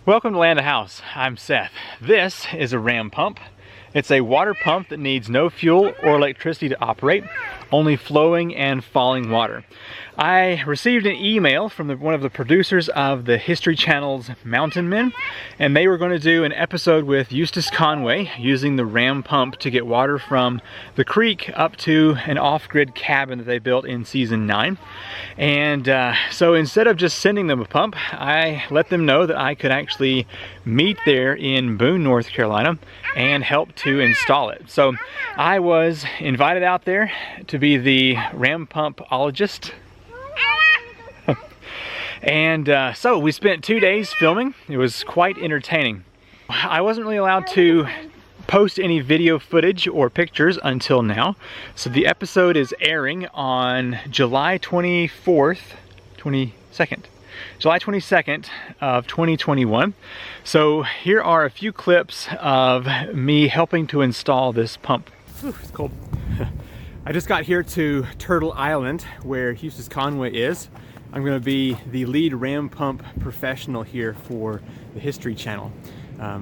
Welcome to Land of House. I'm Seth. This is a ram pump. It's a water pump that needs no fuel or electricity to operate, only flowing and falling water. I received an email from one of the producers of the History Channel's Mountain Men, and they were going to do an episode with Eustace Conway using the ram pump to get water from the creek up to an off-grid cabin that they built in season 9. And so instead of just sending them a pump, I let them know that I could actually meet there in Boone, North Carolina and help to install it. So I was invited out there to be the ram pumpologist. And so we spent 2 days filming. It was quite entertaining. I wasn't really allowed to post any video footage or pictures until now. So the episode is airing on July 22nd of 2021. So here are a few clips of me helping to install this pump. Whew, it's cold. I just got here to Turtle Island where Eustace Conway is. I'm going to be the lead ram pump professional here for the History Channel.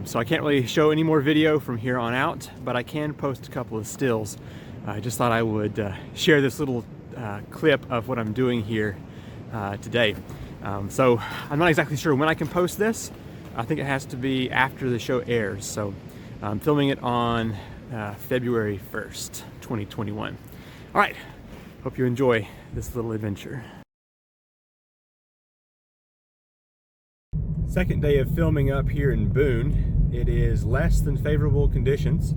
So I can't really show any more video from here on out, but I can post a couple of stills. I just thought I would share this little clip of what I'm doing here today. So I'm not exactly sure when I can post this. I think it has to be after the show airs. So I'm filming it on February 1st, 2021. All right, hope you enjoy this little adventure. Second day of filming up here in Boone. It is less than favorable conditions,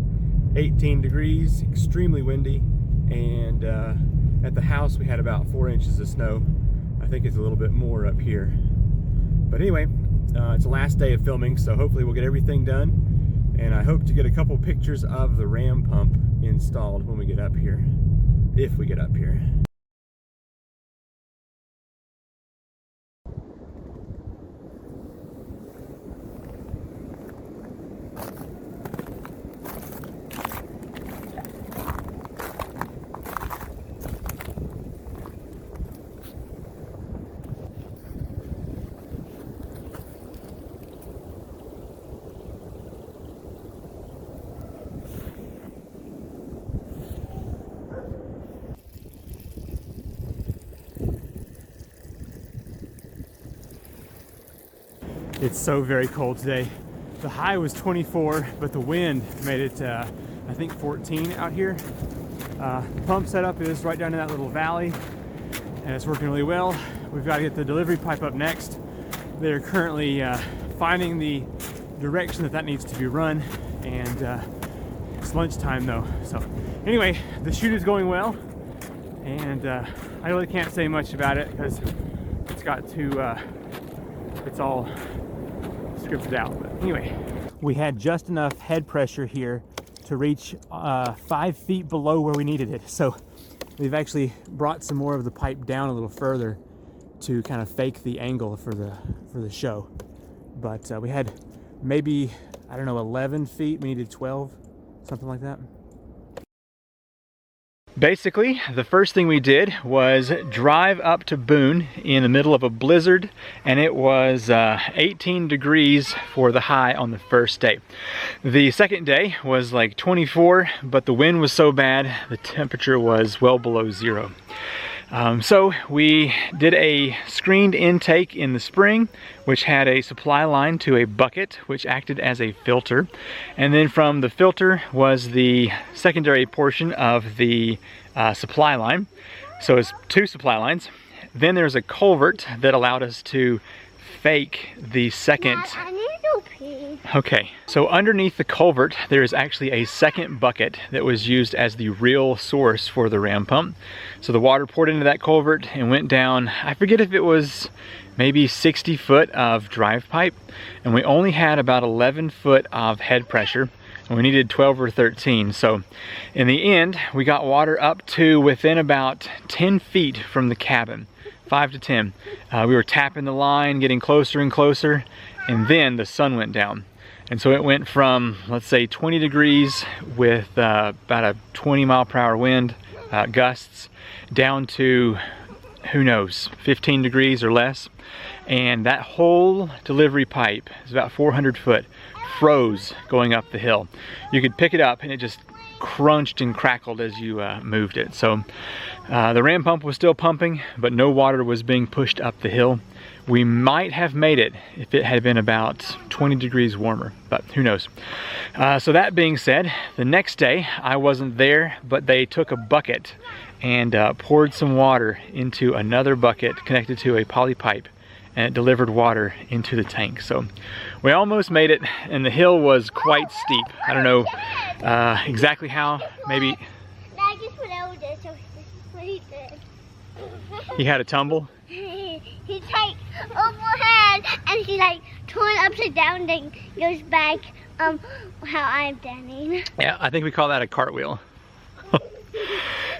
18 degrees, extremely windy, and at the house we had about 4 inches of snow. I think it's a little bit more up here. But anyway, it's the last day of filming, so hopefully we'll get everything done, and I hope to get a couple pictures of the ram pump installed when we get up here, if we get up here. It's so very cold today. The high was 24, but the wind made it, I think 14 out here. The pump setup is right down in that little valley, and it's working really well. We've got to get the delivery pipe up next. They're currently finding the direction that needs to be run, and it's lunchtime though. So anyway, the shoot is going well, and I really can't say much about it because it's got to, it's all scripted out. But anyway, we had just enough head pressure here to reach 5 feet below where we needed it. So we've actually brought some more of the pipe down a little further to kind of fake the angle for the show. But we had maybe, I don't know, 11 feet. We needed 12, something like that. Basically, the first thing we did was drive up to Boone in the middle of a blizzard, and it was 18 degrees for the high on the first day. The second day was like 24, but the wind was so bad, the temperature was well below zero. So we did a screened intake in the spring, which had a supply line to a bucket, which acted as a filter. And then from the filter was the secondary portion of the supply line. So it's 2 supply lines. Then there's a culvert that allowed us to fake the second. Okay, so underneath the culvert there is actually a second bucket that was used as the real source for the ram pump. So the water poured into that culvert and went down, I forget if it was maybe 60 foot of drive pipe, and we only had about 11 foot of head pressure, and we needed 12 or 13. So in the end we got water up to within about 10 feet from the cabin, 5 to 10. We were tapping the line, getting closer and closer, and then the sun went down. And so it went from, let's say, 20 degrees with about a 20-mile-per-hour wind, gusts, down to, who knows, 15 degrees or less. and that whole delivery pipe is about 400 foot, froze going up the hill. You could pick it up and it just crunched and crackled as you moved it. So the ram pump was still pumping, but no water was being pushed up the hill. We might have made it if it had been about 20 degrees warmer, but who knows. So that being said, the next day I wasn't there, but they took a bucket and poured some water into another bucket connected to a poly pipe, and it delivered water into the tank. So we almost made it, and the hill was quite steep. I don't know exactly how, maybe. He had a tumble? He's like overhead, and he like torn upside down, then goes back how I'm standing. Yeah, I think we call that a cartwheel.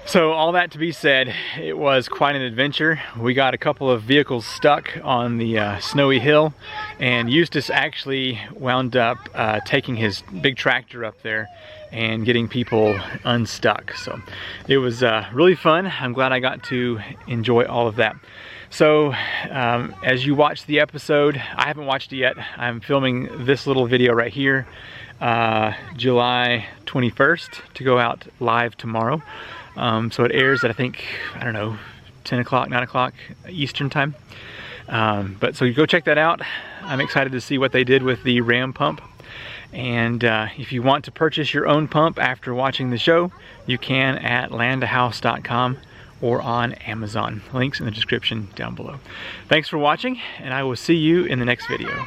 So all that to be said, it was quite an adventure. We got a couple of vehicles stuck on the snowy hill, and Eustace actually wound up taking his big tractor up there and getting people unstuck. So it was really fun. I'm glad I got to enjoy all of that. So as you watch the episode, I haven't watched it yet. I'm filming this little video right here, July 21st, to go out live tomorrow. So it airs at, I don't know, 10 o'clock, 9 o'clock Eastern time. But so you go check that out. I'm excited to see what they did with the ram pump. And if you want to purchase your own pump after watching the show, you can at landahouse.com or on Amazon. Links in the description down below. Thanks for watching, and I will see you in the next video.